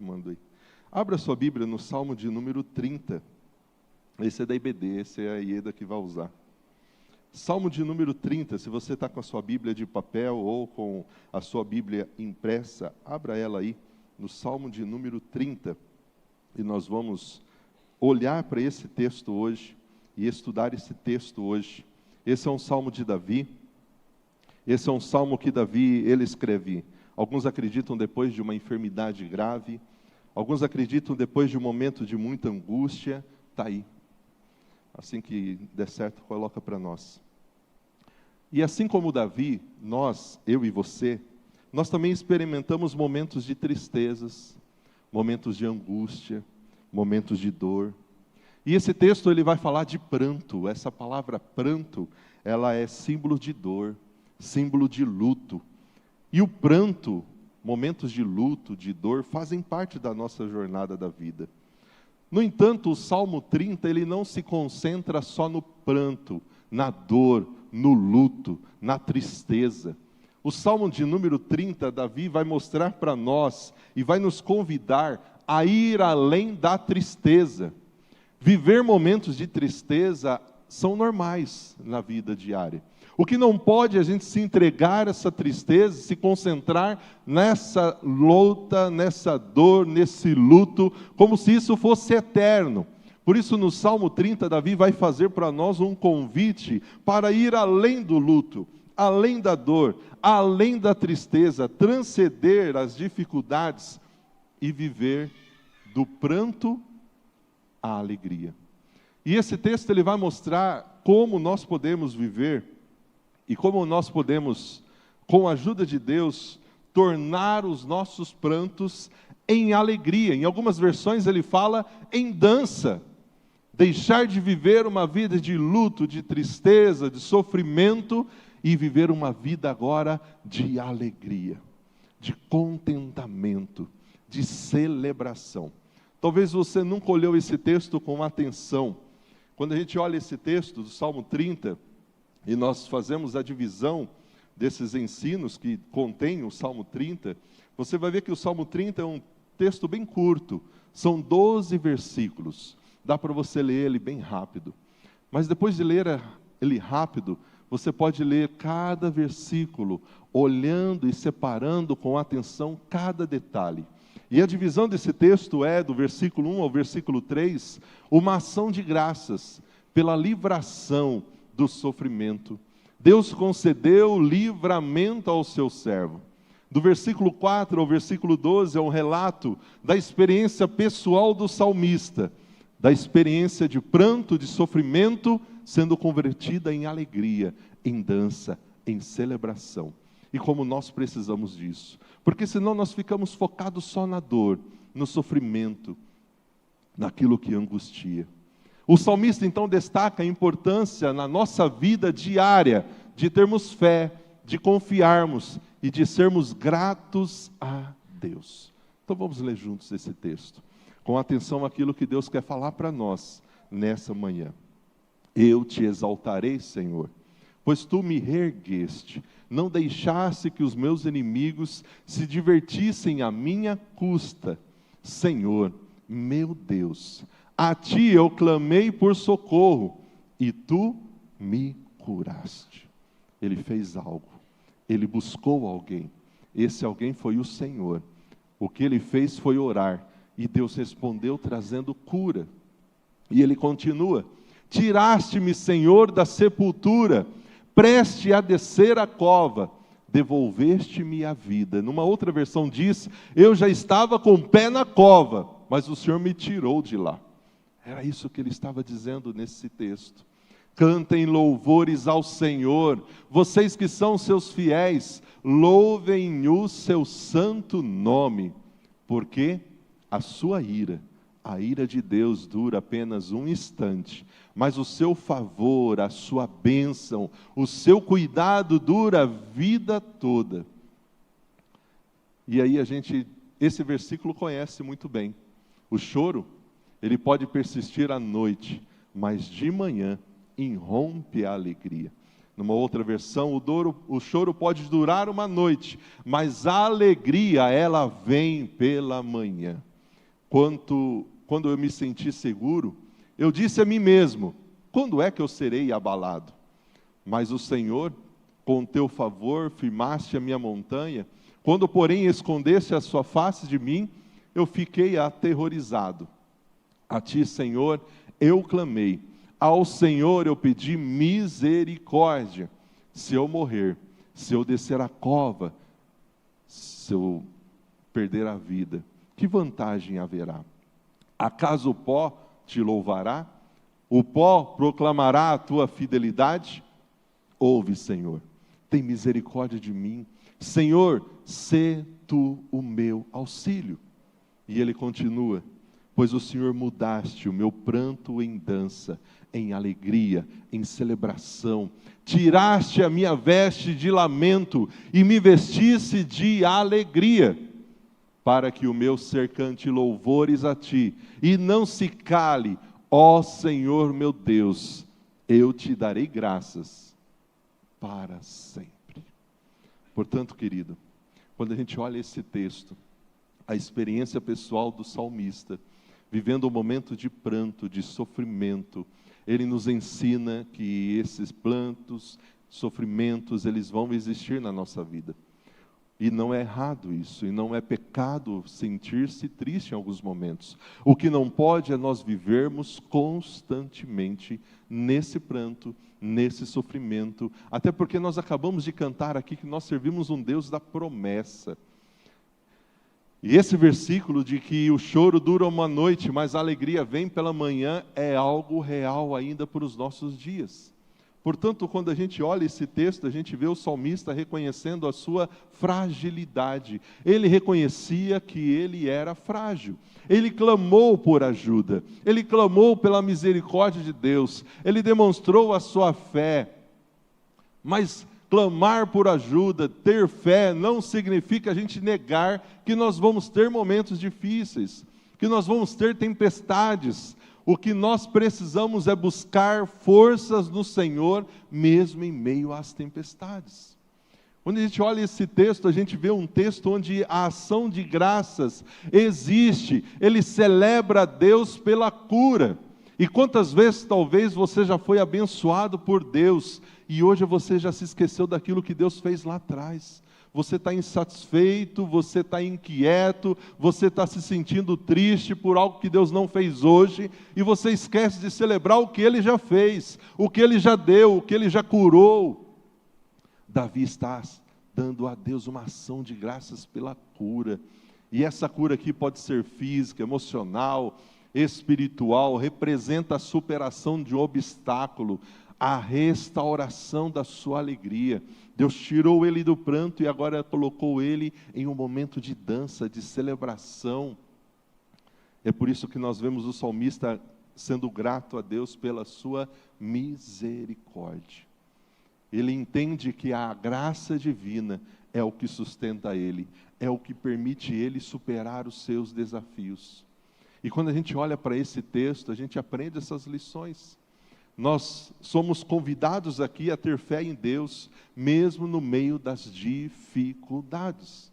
Mando aí. Abra sua Bíblia no Salmo de número 30. Esse é da IBD, esse é a Ieda que vai usar. Salmo de número 30, se você está com a sua Bíblia de papel ou com a sua Bíblia impressa, abra ela aí, no Salmo de número 30. E nós vamos olhar para esse texto hoje e estudar esse texto hoje. Esse é um salmo de Davi. Esse é um salmo que Davi, ele escreve. Alguns acreditam depois de uma enfermidade grave. Alguns acreditam depois de um momento de muita angústia. Está aí. Assim que der certo, coloca para nós. E assim como Davi, nós, eu e você, nós também experimentamos momentos de tristezas, momentos de angústia, momentos de dor. E esse texto ele vai falar de pranto. Essa palavra pranto, ela é símbolo de dor, símbolo de luto. E o pranto, momentos de luto, de dor, fazem parte da nossa jornada da vida. No entanto, o Salmo 30, ele não se concentra só no pranto, na dor, no luto, na tristeza. O Salmo de número 30, Davi vai mostrar para nós e vai nos convidar a ir além da tristeza. Viver momentos de tristeza são normais na vida diária. O que não pode é a gente se entregar a essa tristeza, se concentrar nessa luta, nessa dor, nesse luto, como se isso fosse eterno. Por isso, no Salmo 30, Davi vai fazer para nós um convite para ir além do luto, além da dor, além da tristeza, transcender as dificuldades e viver do pranto à alegria. E esse texto ele vai mostrar como nós podemos viver e como nós podemos, com a ajuda de Deus, tornar os nossos prantos em alegria. Em algumas versões ele fala em dança. Deixar de viver uma vida de luto, de tristeza, de sofrimento e viver uma vida agora de alegria, de contentamento, de celebração. Talvez você nunca olhou esse texto com atenção. Quando a gente olha esse texto do Salmo 30, e nós fazemos a divisão desses ensinos que contém o Salmo 30, você vai ver que o Salmo 30 é um texto bem curto, são 12 versículos, dá para você ler ele bem rápido, mas depois de ler ele rápido, você pode ler cada versículo, olhando e separando com atenção cada detalhe. E a divisão desse texto é, do versículo 1 ao versículo 3, uma ação de graças pela livração do sofrimento. Deus concedeu livramento ao seu servo. Do versículo 4 ao versículo 12 é um relato da experiência pessoal do salmista, da experiência de pranto, de sofrimento, sendo convertida em alegria, em dança, em celebração. E como nós precisamos disso. Porque senão nós ficamos focados só na dor, no sofrimento, naquilo que angustia. O salmista então destaca a importância na nossa vida diária de termos fé, de confiarmos e de sermos gratos a Deus. Então vamos ler juntos esse texto, com atenção àquilo que Deus quer falar para nós nessa manhã. Eu te exaltarei, Senhor, pois tu me reergueste, não deixaste que os meus inimigos se divertissem à minha custa. Senhor, meu Deus, a ti eu clamei por socorro, e tu me curaste. Ele fez algo, ele buscou alguém, esse alguém foi o Senhor. O que ele fez foi orar, e Deus respondeu trazendo cura. E ele continua: tiraste-me, Senhor, da sepultura, preste a descer a cova, devolveste-me a vida. Numa outra versão diz: eu já estava com o pé na cova, mas o Senhor me tirou de lá. Era isso que ele estava dizendo nesse texto. Cantem louvores ao Senhor, vocês que são seus fiéis, louvem o seu santo nome, porque a sua ira, a ira de Deus dura apenas um instante, mas o seu favor, a sua bênção, o seu cuidado dura a vida toda. E aí esse versículo conhece muito bem. O choro, ele pode persistir à noite, mas de manhã irrompe a alegria. Numa outra versão, o choro pode durar uma noite, mas a alegria, ela vem pela manhã. quando eu me senti seguro, eu disse a mim mesmo: quando é que eu serei abalado? Mas o Senhor, com teu favor, firmaste a minha montanha. Quando, porém, escondeste a sua face de mim, eu fiquei aterrorizado. A ti, Senhor, eu clamei. Ao Senhor eu pedi misericórdia. Se eu morrer, se eu descer a cova, se eu perder a vida, que vantagem haverá? Acaso o pó te louvará? O pó proclamará a tua fidelidade? Ouve, Senhor, tem misericórdia de mim. Senhor, sê tu o meu auxílio. E ele continua: pois o Senhor mudaste o meu pranto em dança, em alegria, em celebração. Tiraste a minha veste de lamento e me vestiste de alegria, para que o meu ser cante louvores a ti, e não se cale, ó Senhor meu Deus, eu te darei graças para sempre. Portanto, querido, quando a gente olha esse texto, a experiência pessoal do salmista, vivendo um momento de pranto, de sofrimento, ele nos ensina que esses prantos, sofrimentos, eles vão existir na nossa vida. E não é errado isso, e não é pecado sentir-se triste em alguns momentos. O que não pode é nós vivermos constantemente nesse pranto, nesse sofrimento, até porque nós acabamos de cantar aqui que nós servimos um Deus da promessa. E esse versículo de que o choro dura uma noite, mas a alegria vem pela manhã, é algo real ainda para os nossos dias. Portanto, quando a gente olha esse texto, a gente vê o salmista reconhecendo a sua fragilidade. Ele reconhecia que ele era frágil. Ele clamou por ajuda. Ele clamou pela misericórdia de Deus. Ele demonstrou a sua fé. Mas clamar por ajuda, ter fé, não significa a gente negar que nós vamos ter momentos difíceis, que nós vamos ter tempestades. O que nós precisamos é buscar forças no Senhor, mesmo em meio às tempestades. Quando a gente olha esse texto, a gente vê um texto onde a ação de graças existe. Ele celebra a Deus pela cura. E quantas vezes talvez você já foi abençoado por Deus, e hoje você já se esqueceu daquilo que Deus fez lá atrás. Você está insatisfeito, você está inquieto, você está se sentindo triste por algo que Deus não fez hoje, e você esquece de celebrar o que Ele já fez, o que Ele já deu, o que Ele já curou. Davi está dando a Deus uma ação de graças pela cura, e essa cura aqui pode ser física, emocional, espiritual, representa a superação de um obstáculo, a restauração da sua alegria. Deus tirou ele do pranto e agora colocou ele em um momento de dança, de celebração. É por isso que nós vemos o salmista sendo grato a Deus pela sua misericórdia. Ele entende que a graça divina é o que sustenta ele, é o que permite ele superar os seus desafios. E quando a gente olha para esse texto, a gente aprende essas lições. Nós somos convidados aqui a ter fé em Deus, mesmo no meio das dificuldades.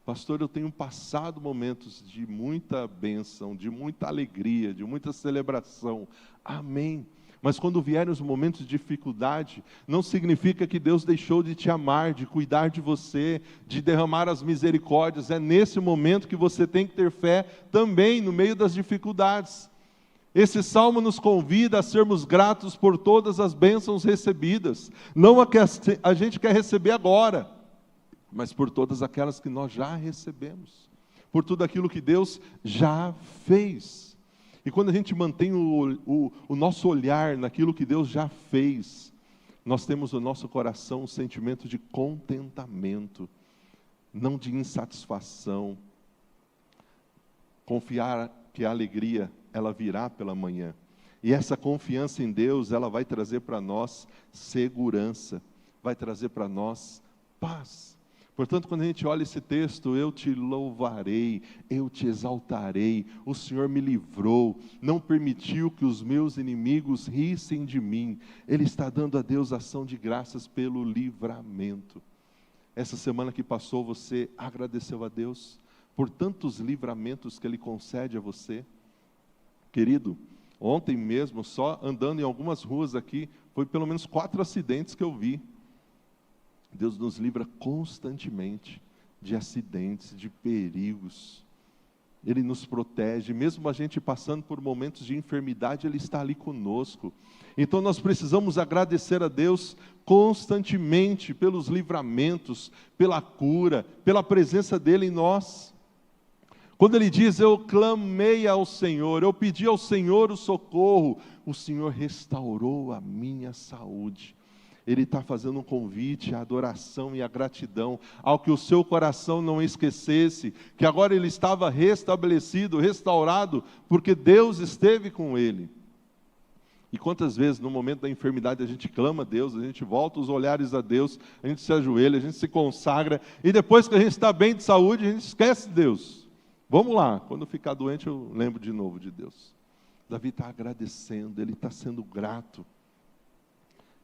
Pastor, eu tenho passado momentos de muita bênção, de muita alegria, de muita celebração. Amém. Mas quando vierem os momentos de dificuldade, não significa que Deus deixou de te amar, de cuidar de você, de derramar as misericórdias. É nesse momento que você tem que ter fé também no meio das dificuldades. Esse salmo nos convida a sermos gratos por todas as bênçãos recebidas, não a que a gente quer receber agora, mas por todas aquelas que nós já recebemos, por tudo aquilo que Deus já fez. E quando a gente mantém o nosso olhar naquilo que Deus já fez, nós temos no nosso coração um sentimento de contentamento, não de insatisfação. Confiar que a alegria ela virá pela manhã. E essa confiança em Deus, ela vai trazer para nós segurança, vai trazer para nós paz. Portanto, quando a gente olha esse texto, eu te louvarei, eu te exaltarei, o Senhor me livrou, não permitiu que os meus inimigos rissem de mim. Ele está dando a Deus ação de graças pelo livramento. Essa semana que passou, você agradeceu a Deus por tantos livramentos que Ele concede a você. Querido, ontem mesmo, só andando em algumas ruas aqui, foi pelo menos 4 acidentes que eu vi. Deus nos livra constantemente de acidentes, de perigos. Ele nos protege, mesmo a gente passando por momentos de enfermidade, Ele está ali conosco. Então nós precisamos agradecer a Deus constantemente pelos livramentos, pela cura, pela presença dEle em nós. Quando Ele diz, eu clamei ao Senhor, eu pedi ao Senhor o socorro, o Senhor restaurou a minha saúde. Ele está fazendo um convite à adoração e à gratidão, ao que o seu coração não esquecesse, que agora ele estava restabelecido, restaurado, porque Deus esteve com ele. E quantas vezes no momento da enfermidade a gente clama a Deus, a gente volta os olhares a Deus, a gente se ajoelha, a gente se consagra, e depois que a gente está bem de saúde, a gente esquece de Deus. Vamos lá, quando eu ficar doente eu lembro de novo de Deus. Davi está agradecendo, ele está sendo grato.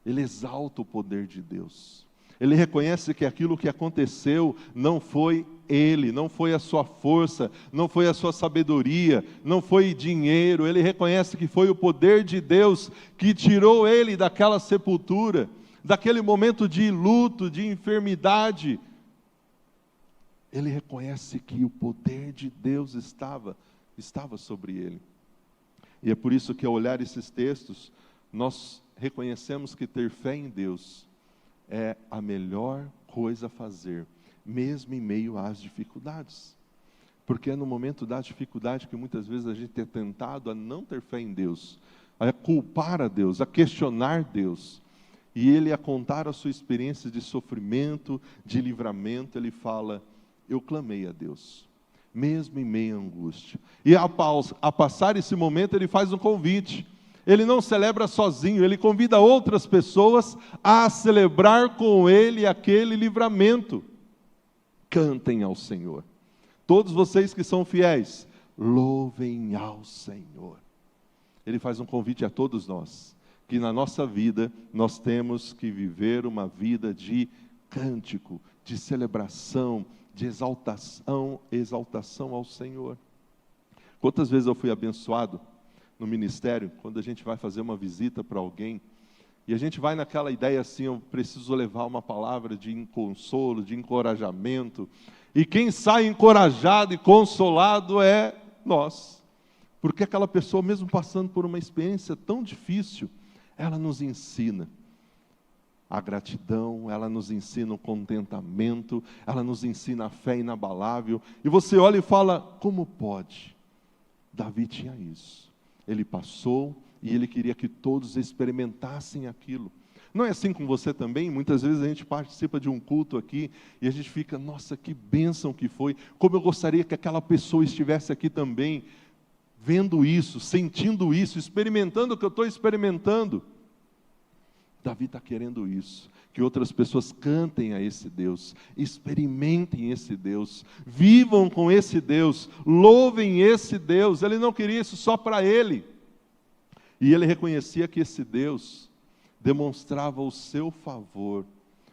Ele exalta o poder de Deus. Ele reconhece que aquilo que aconteceu não foi ele, não foi a sua força, não foi a sua sabedoria, não foi dinheiro. Ele reconhece que foi o poder de Deus que tirou ele daquela sepultura, daquele momento de luto, de enfermidade. Ele reconhece que o poder de Deus estava sobre ele. E é por isso que ao olhar esses textos, nós reconhecemos que ter fé em Deus é a melhor coisa a fazer, mesmo em meio às dificuldades. Porque é no momento da dificuldade que muitas vezes a gente é tentado a não ter fé em Deus, a culpar a Deus, a questionar Deus. E ele, a contar a sua experiência de sofrimento, de livramento, ele fala, eu clamei a Deus, mesmo em meio à angústia. E a passar esse momento, ele faz um convite. Ele não celebra sozinho, ele convida outras pessoas a celebrar com ele aquele livramento. Cantem ao Senhor. Todos vocês que são fiéis, louvem ao Senhor. Ele faz um convite a todos nós, que na nossa vida nós temos que viver uma vida de cântico, de celebração, de exaltação ao Senhor. Quantas vezes eu fui abençoado no ministério, quando a gente vai fazer uma visita para alguém, e a gente vai naquela ideia assim, eu preciso levar uma palavra de consolo, de encorajamento, e quem sai encorajado e consolado é nós, porque aquela pessoa, mesmo passando por uma experiência tão difícil, ela nos ensina a gratidão, ela nos ensina o contentamento, ela nos ensina a fé inabalável, e você olha e fala, como pode? Davi tinha isso. Ele passou e ele queria que todos experimentassem aquilo. Não é assim com você também? Muitas vezes a gente participa de um culto aqui e a gente fica, nossa, que bênção que foi. Como eu gostaria que aquela pessoa estivesse aqui também, vendo isso, sentindo isso, experimentando o que eu estou experimentando. Davi está querendo isso, que outras pessoas cantem a esse Deus, experimentem esse Deus, vivam com esse Deus, louvem esse Deus. Ele não queria isso só para ele, e ele reconhecia que esse Deus demonstrava o seu favor,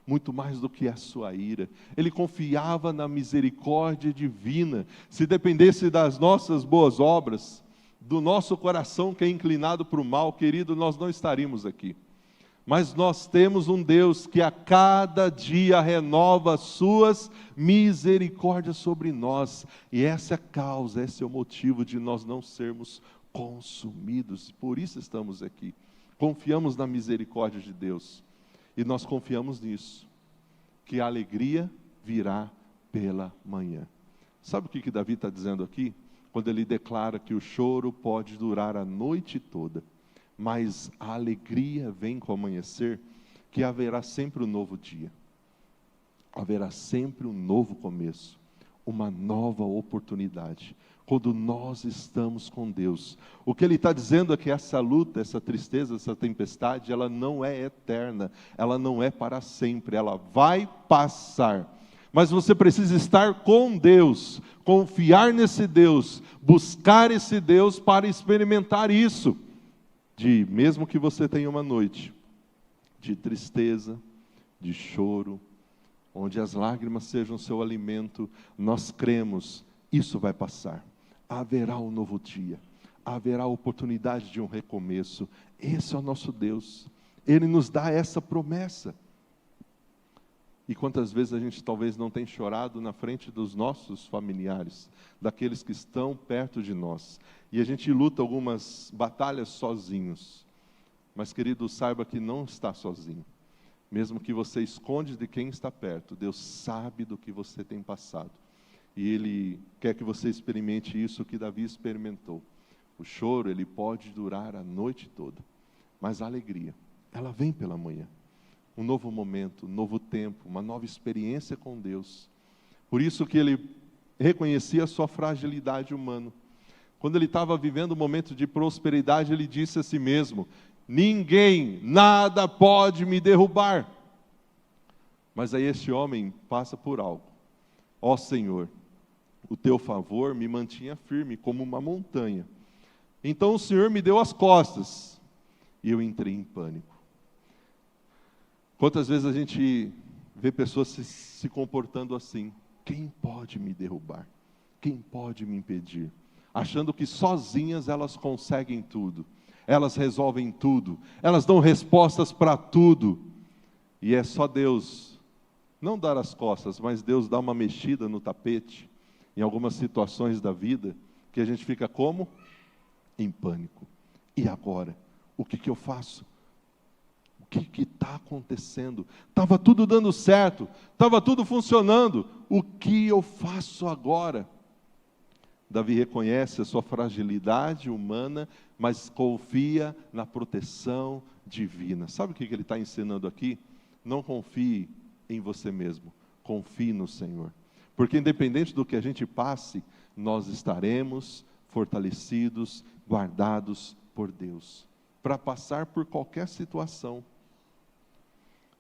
muito mais do que a sua ira. Ele confiava na misericórdia divina. Se dependesse das nossas boas obras, do nosso coração que é inclinado para o mal, querido, nós não estaríamos aqui. Mas nós temos um Deus que a cada dia renova as suas misericórdias sobre nós. E essa é a causa, esse é o motivo de nós não sermos consumidos. Por isso estamos aqui. Confiamos na misericórdia de Deus. E nós confiamos nisso, que a alegria virá pela manhã. Sabe o que Davi está dizendo aqui? Quando ele declara que o choro pode durar a noite toda, mas a alegria vem com o amanhecer, que haverá sempre um novo dia, haverá sempre um novo começo, uma nova oportunidade, quando nós estamos com Deus. O que ele está dizendo é que essa luta, essa tristeza, essa tempestade, ela não é eterna, ela não é para sempre, ela vai passar. Mas você precisa estar com Deus, confiar nesse Deus, buscar esse Deus para experimentar isso. Mesmo que você tenha uma noite de tristeza, de choro, onde as lágrimas sejam seu alimento, nós cremos isso vai passar. Haverá um novo dia. Haverá a oportunidade de um recomeço. Esse é o nosso Deus. Ele nos dá essa promessa. E quantas vezes a gente talvez não tem chorado na frente dos nossos familiares, daqueles que estão perto de nós. E a gente luta algumas batalhas sozinhos. Mas, querido, saiba que não está sozinho. Mesmo que você esconde de quem está perto, Deus sabe do que você tem passado. E Ele quer que você experimente isso que Davi experimentou. O choro, ele pode durar a noite toda. Mas a alegria, ela vem pela manhã. Um novo momento, um novo tempo, uma nova experiência com Deus. Por isso que ele reconhecia a sua fragilidade humana. Quando ele estava vivendo um momento de prosperidade, ele disse a si mesmo: ninguém, nada pode me derrubar. Mas aí este homem passa por algo. Ó Senhor, o teu favor me mantinha firme como uma montanha. Então o Senhor me deu as costas e eu entrei em pânico. Quantas vezes a gente vê pessoas se comportando assim? Quem pode me derrubar? Quem pode me impedir? Achando que sozinhas elas conseguem tudo. Elas resolvem tudo. Elas dão respostas para tudo. E é só Deus não dar as costas, mas Deus dá uma mexida no tapete, em algumas situações da vida, que a gente fica como? Em pânico. E agora? O que eu faço? O que está acontecendo? Estava tudo dando certo, estava tudo funcionando. O que eu faço agora? Davi reconhece a sua fragilidade humana, mas confia na proteção divina. Sabe o que ele está ensinando aqui? Não confie em você mesmo, confie no Senhor. Porque independente do que a gente passe, nós estaremos fortalecidos, guardados por Deus, para passar por qualquer situação.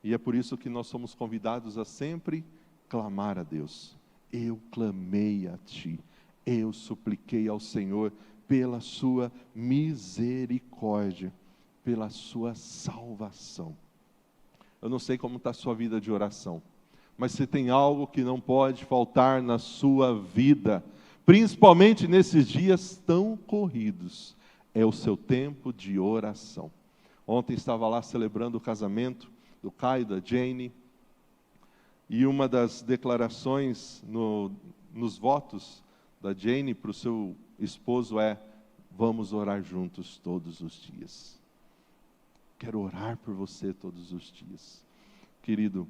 E é por isso que nós somos convidados a sempre clamar a Deus. Eu clamei a Ti, eu supliquei ao Senhor pela Sua misericórdia, pela Sua salvação. Eu não sei como está a sua vida de oração, mas se tem algo que não pode faltar na sua vida, principalmente nesses dias tão corridos, é o seu tempo de oração. Ontem estava lá celebrando o casamento do Caio e da Jane, e uma das declarações nos votos da Jane para o seu esposo é: vamos orar juntos todos os dias. Quero orar por você todos os dias. Querido,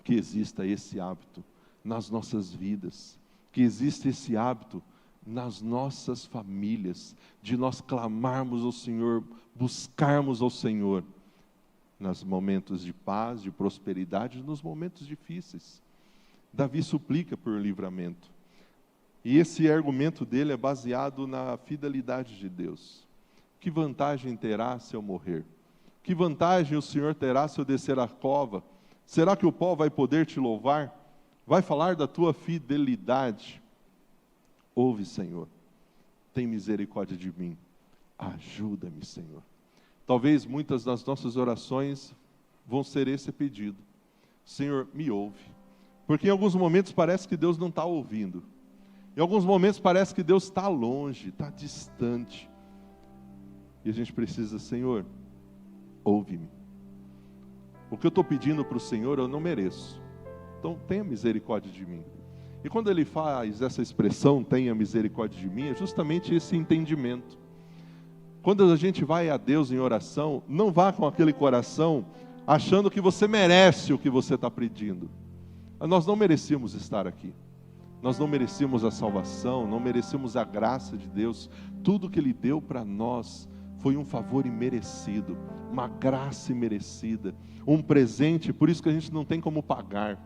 que exista esse hábito nas nossas vidas, que exista esse hábito nas nossas famílias, de nós clamarmos ao Senhor, buscarmos ao Senhor, nos momentos de paz, de prosperidade, nos momentos difíceis. Davi suplica por livramento. E esse argumento dele é baseado na fidelidade de Deus. Que vantagem terá se eu morrer? Que vantagem o Senhor terá se eu descer a cova? Será que o pó vai poder te louvar? Vai falar da tua fidelidade? Ouve, Senhor, tem misericórdia de mim. Ajuda-me, Senhor. Talvez muitas das nossas orações vão ser esse pedido. Senhor, me ouve. Porque em alguns momentos parece que Deus não está ouvindo. Em alguns momentos parece que Deus está longe, está distante. E a gente precisa, Senhor, ouve-me. O que eu estou pedindo para o Senhor eu não mereço. Então tenha misericórdia de mim. E quando ele faz essa expressão, tenha misericórdia de mim, é justamente esse entendimento. Quando a gente vai a Deus em oração, não vá com aquele coração achando que você merece o que você está pedindo. Nós não merecíamos estar aqui. Nós não merecíamos a salvação, não merecíamos a graça de Deus. Tudo que Ele deu para nós foi um favor imerecido, uma graça imerecida, um presente, por isso que a gente não tem como pagar,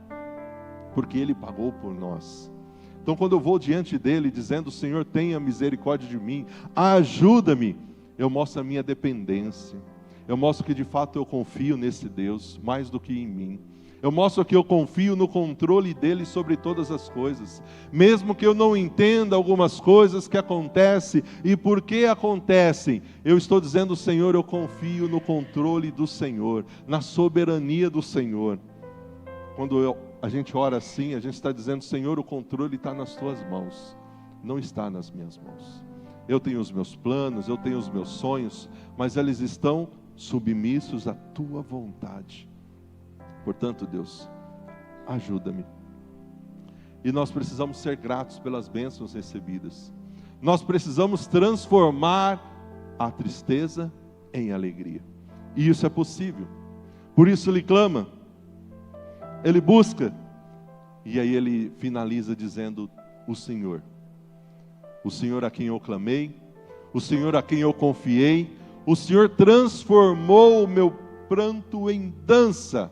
porque Ele pagou por nós. Então quando eu vou diante dEle dizendo: Senhor, tenha misericórdia de mim, ajuda-me, eu mostro a minha dependência, eu mostro que de fato eu confio nesse Deus, mais do que em mim. Eu mostro que eu confio no controle dEle sobre todas as coisas, mesmo que eu não entenda algumas coisas que acontecem e por que acontecem, eu estou dizendo: Senhor, eu confio no controle do Senhor, na soberania do Senhor. Quando a gente ora assim, a gente está dizendo: Senhor, o controle está nas Tuas mãos, não está nas minhas mãos. Eu tenho os meus planos, eu tenho os meus sonhos, mas eles estão submissos à tua vontade. Portanto, Deus, ajuda-me. E nós precisamos ser gratos pelas bênçãos recebidas. Nós precisamos transformar a tristeza em alegria. E isso é possível. Por isso ele clama, ele busca. E aí ele finaliza dizendo, o Senhor a quem eu clamei, o Senhor a quem eu confiei, o Senhor transformou o meu pranto em dança.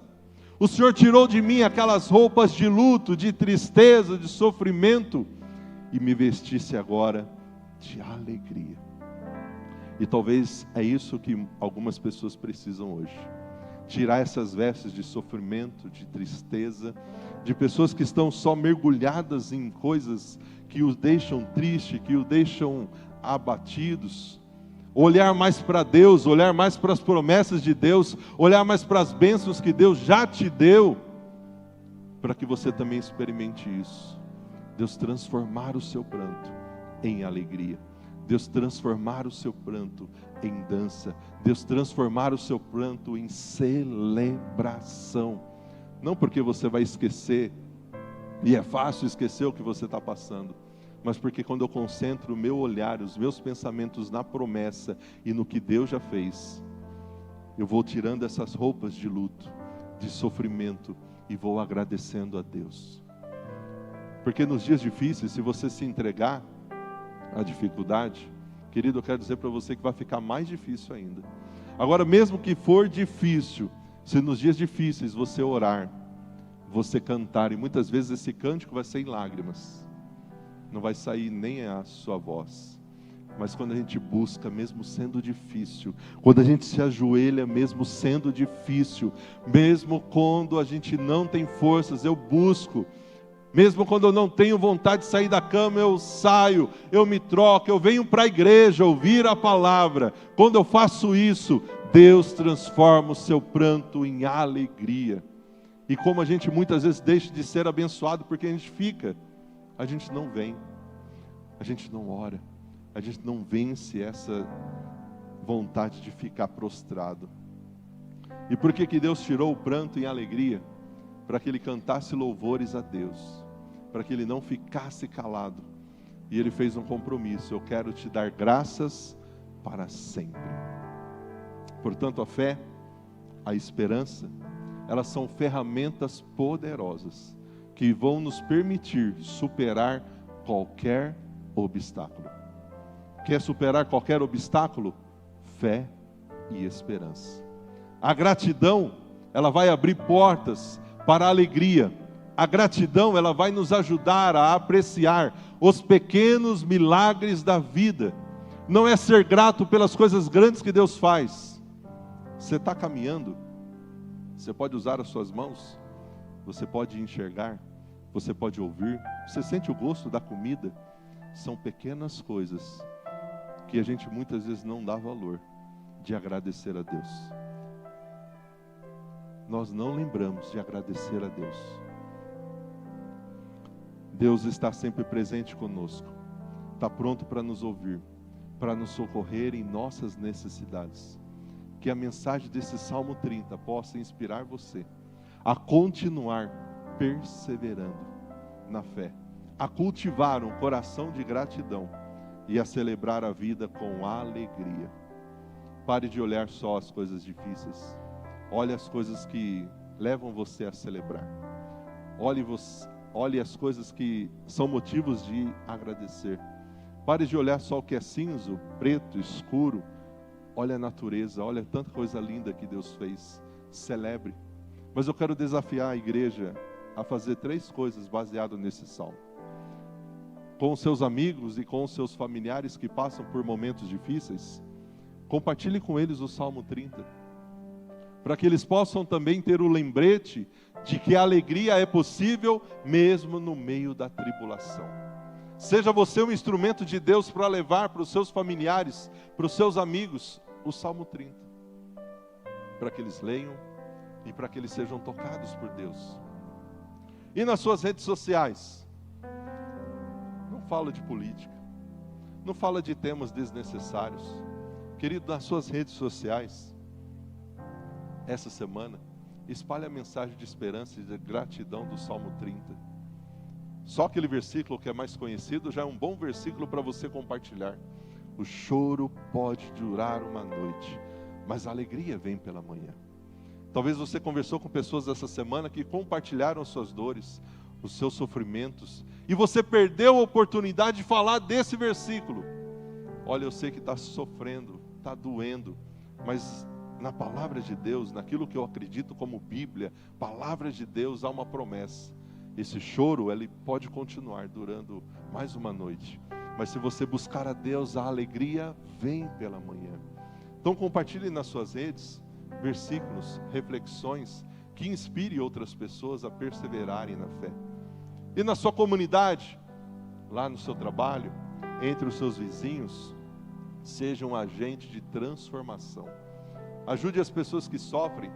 O Senhor tirou de mim aquelas roupas de luto, de tristeza, de sofrimento, e me vestisse agora de alegria. E talvez é isso que algumas pessoas precisam hoje. Tirar essas vestes de sofrimento, de tristeza, de pessoas que estão só mergulhadas em coisas que os deixam tristes, que os deixam abatidos. Olhar mais para Deus, olhar mais para as promessas de Deus, olhar mais para as bênçãos que Deus já te deu, para que você também experimente isso. Deus transformar o seu pranto em alegria. Deus transformar o seu pranto em dança. Deus transformar o seu pranto em celebração. Não porque você vai esquecer, e é fácil esquecer o que você está passando, mas porque quando eu concentro o meu olhar, os meus pensamentos na promessa e no que Deus já fez, eu vou tirando essas roupas de luto, de sofrimento, e vou agradecendo a Deus. Porque nos dias difíceis, se você se entregar à dificuldade, querido, eu quero dizer para você que vai ficar mais difícil ainda. Agora, mesmo que for difícil, se nos dias difíceis você orar, você cantar, e muitas vezes esse cântico vai ser em lágrimas, não vai sair nem a sua voz, mas quando a gente busca, mesmo sendo difícil, quando a gente se ajoelha, mesmo sendo difícil, mesmo quando a gente não tem forças, eu busco, mesmo quando eu não tenho vontade de sair da cama, eu saio, eu me troco, eu venho para a igreja ouvir a palavra. Quando eu faço isso, Deus transforma o seu pranto em alegria. E como a gente muitas vezes deixa de ser abençoado porque a gente fica, a gente não vem, a gente não ora, a gente não vence essa vontade de ficar prostrado. E por que Deus tirou o pranto em alegria? Para que ele cantasse louvores a Deus, para que ele não ficasse calado. E ele fez um compromisso: eu quero te dar graças para sempre. Portanto, a fé, a esperança, elas são ferramentas poderosas que vão nos permitir superar qualquer obstáculo. Quer superar qualquer obstáculo? Fé e esperança. A gratidão, ela vai abrir portas para a alegria. A gratidão, ela vai nos ajudar a apreciar os pequenos milagres da vida. Não é ser grato pelas coisas grandes que Deus faz. Você está caminhando, você pode usar as suas mãos, você pode enxergar, você pode ouvir, você sente o gosto da comida. São pequenas coisas que a gente muitas vezes não dá valor de agradecer a Deus. Nós não lembramos de agradecer a Deus. Deus está sempre presente conosco, está pronto para nos ouvir, para nos socorrer em nossas necessidades. Que a mensagem desse Salmo 30 possa inspirar você a continuar perseverando na fé, a cultivar um coração de gratidão e a celebrar a vida com alegria. Pare de olhar só as coisas difíceis. Olhe as coisas que levam você a celebrar. Olhe as coisas que são motivos de agradecer. Pare de olhar só o que é cinza, preto, escuro. Olhe a natureza, olha tanta coisa linda que Deus fez. Celebre. Mas eu quero desafiar a igreja a fazer 3 coisas baseadas nesse salmo. Com os seus amigos e com os seus familiares que passam por momentos difíceis, compartilhe com eles o Salmo 30. Para que eles possam também ter o lembrete de que a alegria é possível mesmo no meio da tribulação. Seja você um instrumento de Deus para levar para os seus familiares, para os seus amigos, o Salmo 30. Para que eles leiam e para que eles sejam tocados por Deus. E nas suas redes sociais, não fala de política, não fala de temas desnecessários. Querido, nas suas redes sociais, essa semana, espalhe a mensagem de esperança e de gratidão do Salmo 30. Só aquele versículo que é mais conhecido já é um bom versículo para você compartilhar. O choro pode durar uma noite, mas a alegria vem pela manhã. Talvez você conversou com pessoas essa semana que compartilharam suas dores, os seus sofrimentos, e você perdeu a oportunidade de falar desse versículo. Olha, eu sei que está sofrendo, está doendo, mas na palavra de Deus, naquilo que eu acredito como Bíblia, palavra de Deus, há uma promessa. Esse choro, ele pode continuar durando mais uma noite, mas se você buscar a Deus, a alegria vem pela manhã. Então compartilhe nas suas redes versículos, reflexões que inspire outras pessoas a perseverarem na fé. E na sua comunidade, lá no seu trabalho, entre os seus vizinhos, seja um agente de transformação. Ajude as pessoas que sofrem,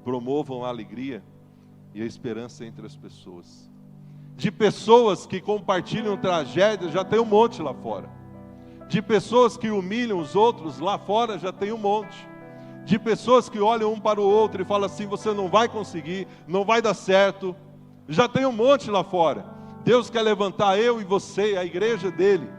promovam a alegria e a esperança entre as pessoas. De pessoas que compartilham tragédias, já tem um monte lá fora. De pessoas que humilham os outros, lá fora já tem um monte. De pessoas que olham um para o outro e falam assim, você não vai conseguir, não vai dar certo, já tem um monte lá fora. Deus quer levantar eu e você, a igreja dele,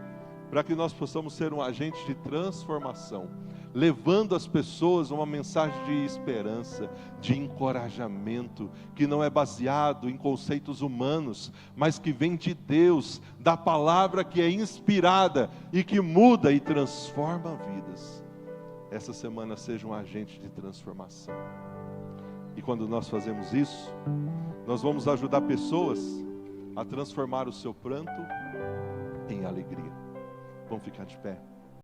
para que nós possamos ser um agente de transformação, levando às pessoas uma mensagem de esperança, de encorajamento, que não é baseado em conceitos humanos, mas que vem de Deus, da palavra que é inspirada e que muda e transforma vidas. Essa semana seja um agente de transformação. E quando nós fazemos isso, nós vamos ajudar pessoas a transformar o seu pranto em alegria. Vamos ficar de pé.